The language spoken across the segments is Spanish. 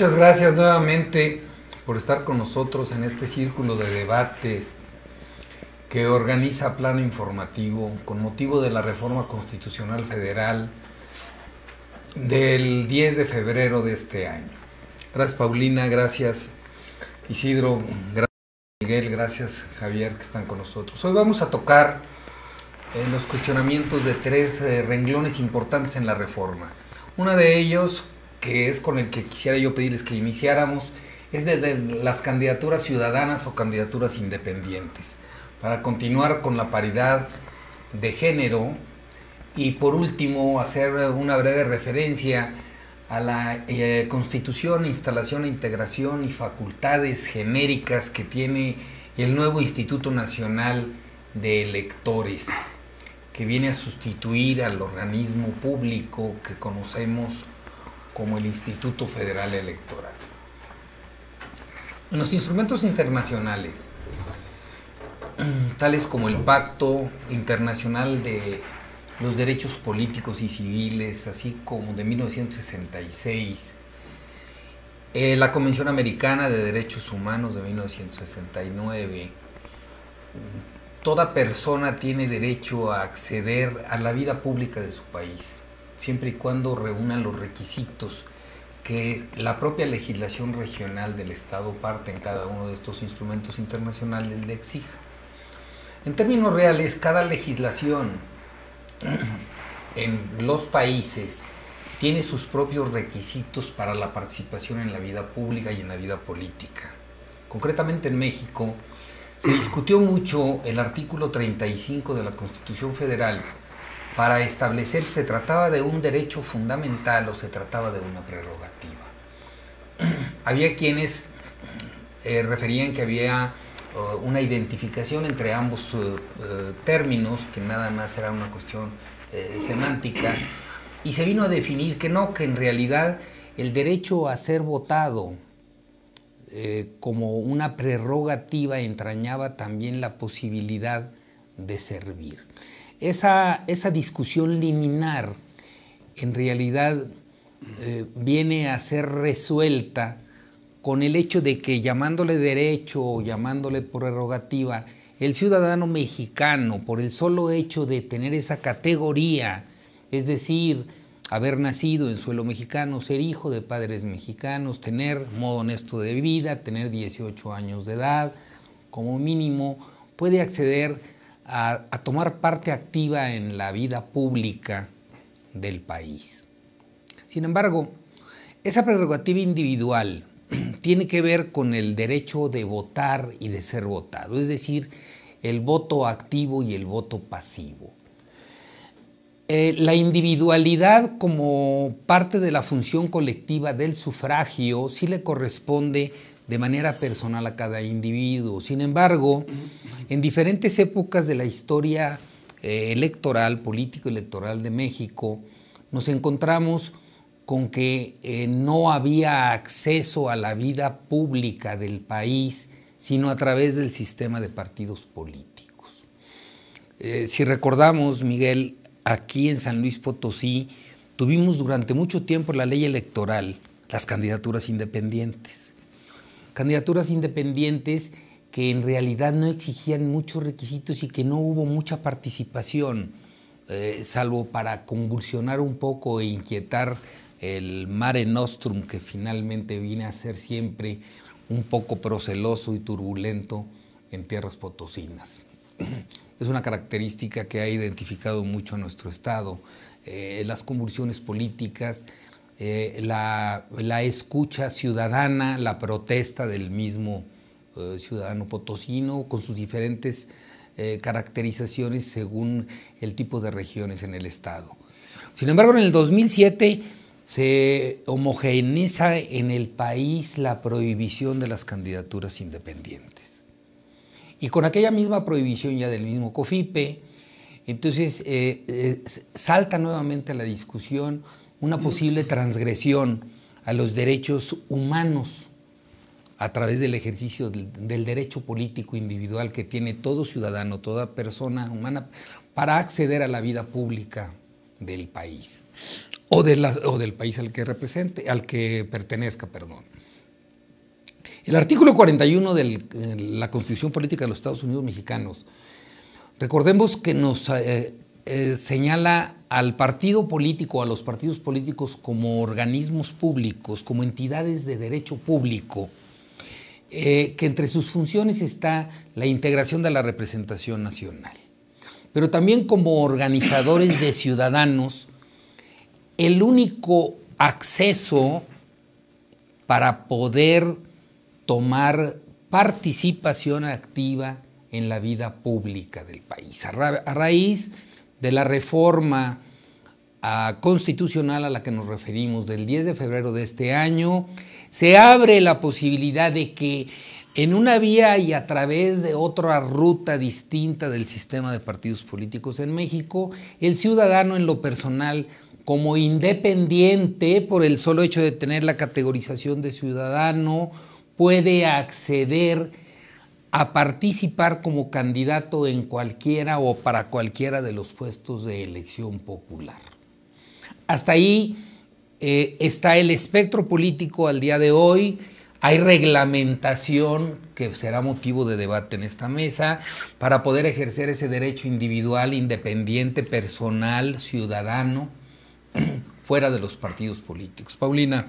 muchas gracias nuevamente por estar con nosotros en este círculo de debates que organiza Plano Informativo con motivo de la Reforma Constitucional Federal del 10 de febrero de este año. Gracias, Paulina, gracias, Isidro, gracias, Miguel, gracias, Javier, que están con nosotros. Hoy vamos a tocar los cuestionamientos de tres renglones importantes en la reforma. Uno de ellos, que es con el que quisiera yo pedirles que iniciáramos, es desde las candidaturas ciudadanas o candidaturas independientes, para continuar con la paridad de género y por último hacer una breve referencia a la constitución, instalación, integración y facultades genéricas que tiene el nuevo Instituto Nacional de Electores, que viene a sustituir al organismo público que conocemos como el Instituto Federal Electoral. En los instrumentos internacionales, tales como el Pacto Internacional de los Derechos Políticos y Civiles, así como de 1966, la Convención Americana de Derechos Humanos de 1969, toda persona tiene derecho a acceder a la vida pública de su país, siempre y cuando reúnan los requisitos que la propia legislación regional del Estado parte en cada uno de estos instrumentos internacionales le exija. En términos reales, cada legislación en los países tiene sus propios requisitos para la participación en la vida pública y en la vida política. Concretamente en México se discutió mucho el artículo 35 de la Constitución Federal para establecer si se trataba de un derecho fundamental o se trataba de una prerrogativa. Había quienes referían que había una identificación entre ambos términos, que nada más era una cuestión semántica, y se vino a definir que no, que en realidad el derecho a ser votado como una prerrogativa entrañaba también la posibilidad de servir. Esa discusión liminar en realidad viene a ser resuelta con el hecho de que llamándole derecho o llamándole prerrogativa, el ciudadano mexicano, por el solo hecho de tener esa categoría, es decir, haber nacido en suelo mexicano, ser hijo de padres mexicanos, tener modo honesto de vida, tener 18 años de edad, como mínimo, puede acceder a tomar parte activa en la vida pública del país. Sin embargo, esa prerrogativa individual tiene que ver con el derecho de votar y de ser votado, es decir, el voto activo y el voto pasivo. La individualidad como parte de la función colectiva del sufragio sí le corresponde de manera personal a cada individuo. Sin embargo, en diferentes épocas de la historia electoral, político-electoral de México, nos encontramos con que no había acceso a la vida pública del país, sino a través del sistema de partidos políticos. Si recordamos, Miguel, aquí en San Luis Potosí tuvimos durante mucho tiempo la ley electoral, las candidaturas independientes. Candidaturas independientes que en realidad no exigían muchos requisitos y que no hubo mucha participación, salvo para convulsionar un poco e inquietar el Mare Nostrum, que finalmente viene a ser siempre un poco proceloso y turbulento en tierras potosinas. Es una característica que ha identificado mucho a nuestro estado, las convulsiones políticas, la escucha ciudadana, la protesta del mismo ciudadano potosino con sus diferentes caracterizaciones según el tipo de regiones en el estado. Sin embargo, en el 2007 se homogeneiza en el país la prohibición de las candidaturas independientes. Y con aquella misma prohibición ya del mismo COFIPE, entonces salta nuevamente a la discusión una posible transgresión a los derechos humanos a través del ejercicio del derecho político individual que tiene todo ciudadano, toda persona humana para acceder a la vida pública del país o del país al que pertenezca, perdón. El artículo 41 de la Constitución Política de los Estados Unidos Mexicanos, recordemos que nos señala al partido político, a los partidos políticos como organismos públicos, como entidades de derecho público, que entre sus funciones está la integración de la representación nacional, pero también como organizadores de ciudadanos. El único acceso para poder tomar participación activa en la vida pública del país. A raíz de la reforma constitucional a la que nos referimos del 10 de febrero de este año, se abre la posibilidad de que en una vía y a través de otra ruta distinta del sistema de partidos políticos en México, el ciudadano en lo personal, como independiente, por el solo hecho de tener la categorización de ciudadano, puede acceder a participar como candidato en cualquiera o para cualquiera de los puestos de elección popular. Hasta ahí está el espectro político al día de hoy. Hay reglamentación que será motivo de debate en esta mesa para poder ejercer ese derecho individual, independiente, personal, ciudadano, fuera de los partidos políticos. Paulina,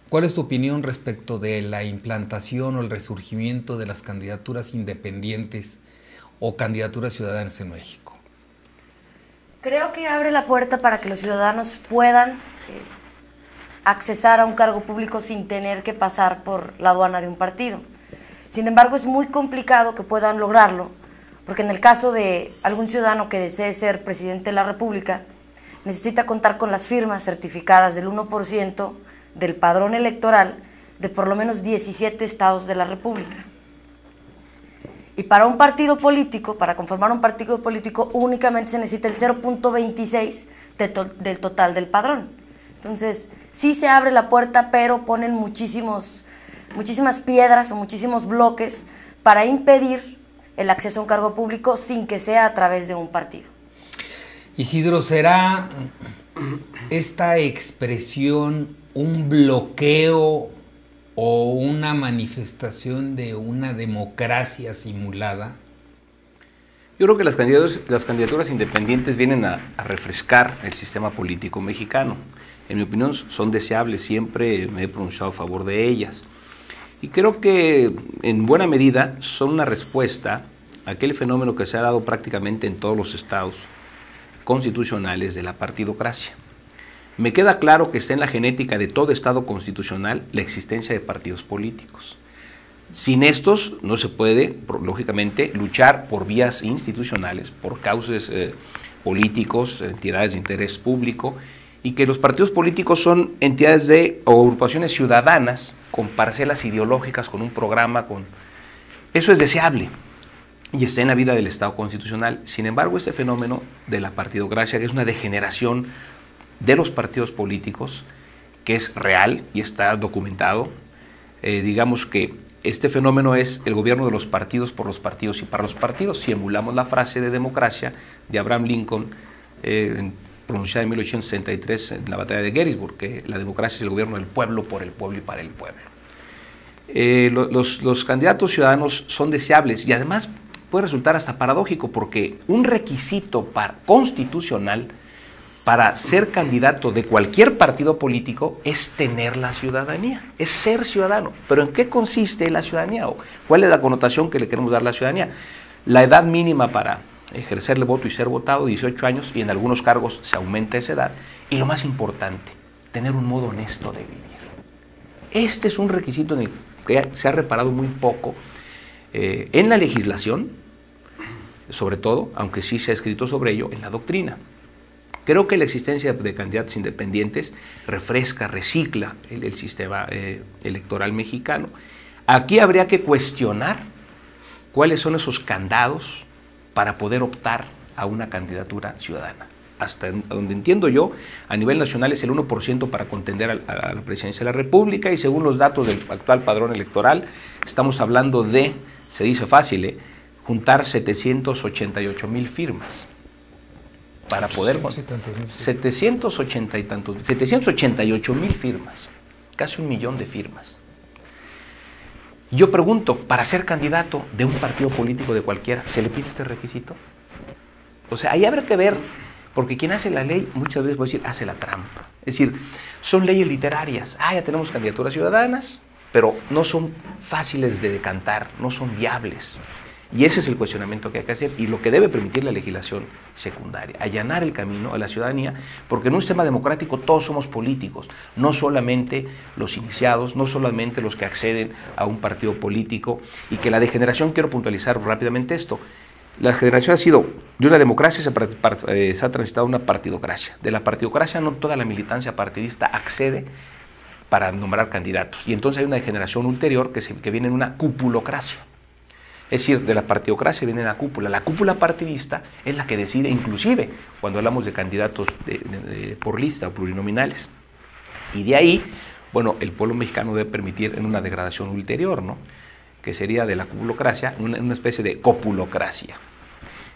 ¿cuál es tu opinión respecto de la implantación o el resurgimiento de las candidaturas independientes o candidaturas ciudadanas en México? Creo que abre la puerta para que los ciudadanos puedan accesar a un cargo público sin tener que pasar por la aduana de un partido. Sin embargo, es muy complicado que puedan lograrlo, porque en el caso de algún ciudadano que desee ser presidente de la República, necesita contar con las firmas certificadas del 1% del padrón electoral de por lo menos 17 estados de la República. Y para un partido político, para conformar un partido político, únicamente se necesita el 0.26 del total del padrón. Entonces, sí se abre la puerta, pero ponen muchísimas piedras o muchísimos bloques para impedir el acceso a un cargo público sin que sea a través de un partido. Isidro, ¿será esta expresión un bloqueo o una manifestación de una democracia simulada? Yo creo que las candidaturas independientes vienen a refrescar el sistema político mexicano. En mi opinión son deseables, siempre me he pronunciado a favor de ellas. Y creo que en buena medida son una respuesta a aquel fenómeno que se ha dado prácticamente en todos los estados constitucionales de la partidocracia. Me queda claro que está en la genética de todo estado constitucional la existencia de partidos políticos. Sin estos no se puede, lógicamente, luchar por vías institucionales, por cauces políticos, entidades de interés público, y que los partidos políticos son entidades o agrupaciones ciudadanas con parcelas ideológicas, con un programa, eso es deseable y está en la vida del Estado constitucional. Sin embargo, este fenómeno de la partidocracia, que es una degeneración de los partidos políticos, que es real y está documentado, digamos que este fenómeno es el gobierno de los partidos por los partidos y para los partidos. Si emulamos la frase de democracia de Abraham Lincoln, pronunciada en 1863 en la batalla de Gettysburg, que la democracia es el gobierno del pueblo, por el pueblo y para el pueblo. Los candidatos ciudadanos son deseables y además puede resultar hasta paradójico, porque un requisito constitucional para ser candidato de cualquier partido político es tener la ciudadanía, es ser ciudadano. ¿Pero en qué consiste la ciudadanía? ¿O cuál es la connotación que le queremos dar a la ciudadanía? La edad mínima para ejercer el voto y ser votado, 18 años, y en algunos cargos se aumenta esa edad. Y lo más importante, tener un modo honesto de vivir. Este es un requisito en el que se ha reparado muy poco en la legislación, sobre todo, aunque sí se ha escrito sobre ello en la doctrina. Creo que la existencia de candidatos independientes refresca, recicla el sistema electoral mexicano. Aquí habría que cuestionar cuáles son esos candados para poder optar a una candidatura ciudadana. Hasta donde entiendo yo, a nivel nacional es el 1% para contender a la presidencia de la República, y según los datos del actual padrón electoral, estamos hablando de, se dice fácil, juntar 788,000 firmas para poder... 788,000 firmas, casi 1 millón de firmas. Y yo pregunto, para ser candidato de un partido político de cualquiera, ¿se le pide este requisito? O sea, ahí habrá que ver, porque quien hace la ley muchas veces, voy a decir, hace la trampa. Es decir, son leyes literarias. Ya tenemos candidaturas ciudadanas, pero no son fáciles de decantar, no son viables. Y ese es el cuestionamiento que hay que hacer y lo que debe permitir la legislación secundaria, allanar el camino a la ciudadanía, porque en un sistema democrático todos somos políticos, no solamente los iniciados, no solamente los que acceden a un partido político, y que la degeneración, quiero puntualizar rápidamente esto, la degeneración ha sido de una democracia, se ha transitado a una partidocracia. De la partidocracia no toda la militancia partidista accede para nombrar candidatos, y entonces hay una degeneración ulterior que viene en una cupulocracia. Es decir, de la partidocracia viene la cúpula. La cúpula partidista es la que decide, inclusive cuando hablamos de candidatos por lista o plurinominales. Y de ahí, bueno, el pueblo mexicano debe permitir en una degradación ulterior, ¿no? Que sería de la cupulocracia una especie de copulocracia.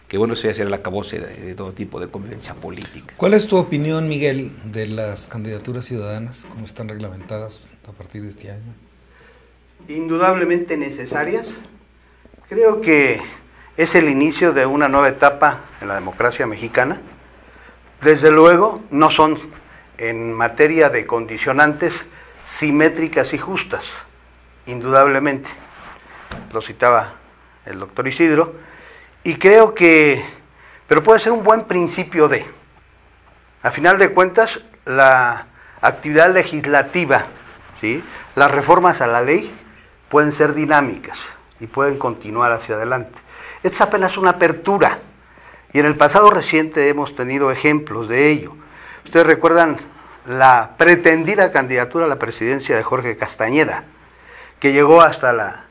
Que bueno, eso ya será el acabose de todo tipo de convivencia política. ¿Cuál es tu opinión, Miguel, de las candidaturas ciudadanas, cómo están reglamentadas a partir de este año? Indudablemente necesarias. Creo que es el inicio de una nueva etapa en la democracia mexicana. Desde luego, no son en materia de condicionantes simétricas y justas, indudablemente. Lo citaba el doctor Isidro, y creo que, pero puede ser un buen principio de, a final de cuentas, la actividad legislativa, ¿sí? Las reformas a la ley pueden ser dinámicas y pueden continuar hacia adelante. Es apenas una apertura, y en el pasado reciente hemos tenido ejemplos de ello. Ustedes recuerdan la pretendida candidatura a la presidencia de Jorge Castañeda, que llegó hasta la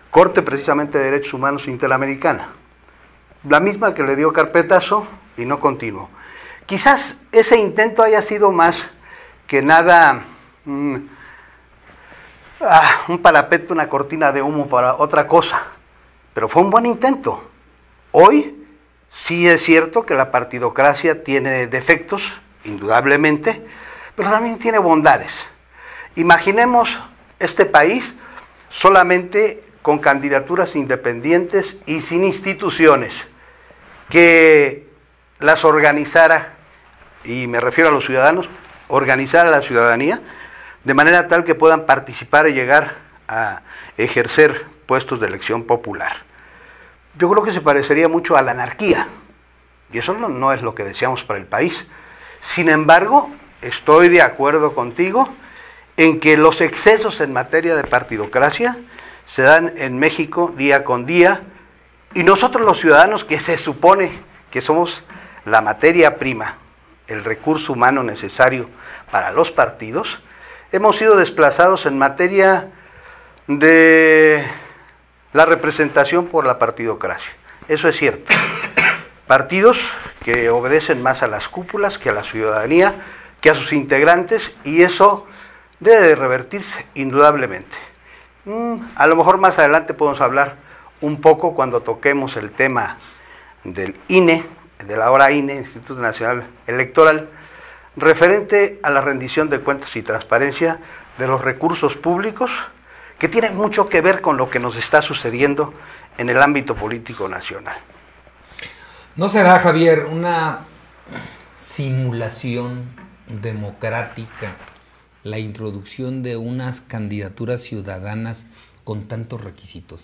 Corte precisamente de Derechos Humanos Interamericana, la misma que le dio carpetazo y no continuó. Quizás ese intento haya sido más que nada un parapeto, una cortina de humo para otra cosa, pero fue un buen intento. Hoy sí es cierto que la partidocracia tiene defectos, indudablemente, pero también tiene bondades. Imaginemos este país solamente con candidaturas independientes y sin instituciones, que las organizara, y me refiero a los ciudadanos, organizar a la ciudadanía, de manera tal que puedan participar y llegar a ejercer puestos de elección popular. Yo creo que se parecería mucho a la anarquía, y eso no es lo que deseamos para el país. Sin embargo, estoy de acuerdo contigo en que los excesos en materia de partidocracia se dan en México día con día, y nosotros los ciudadanos, que se supone que somos la materia prima, el recurso humano necesario para los partidos, hemos sido desplazados en materia de la representación por la partidocracia. Eso es cierto. Partidos que obedecen más a las cúpulas que a la ciudadanía, que a sus integrantes, y eso debe de revertirse indudablemente. A lo mejor más adelante podemos hablar un poco cuando toquemos el tema del INE, de la ahora INE, Instituto Nacional Electoral, referente a la rendición de cuentas y transparencia de los recursos públicos, que tienen mucho que ver con lo que nos está sucediendo en el ámbito político nacional. ¿No será, Javier, una simulación democrática la introducción de unas candidaturas ciudadanas con tantos requisitos?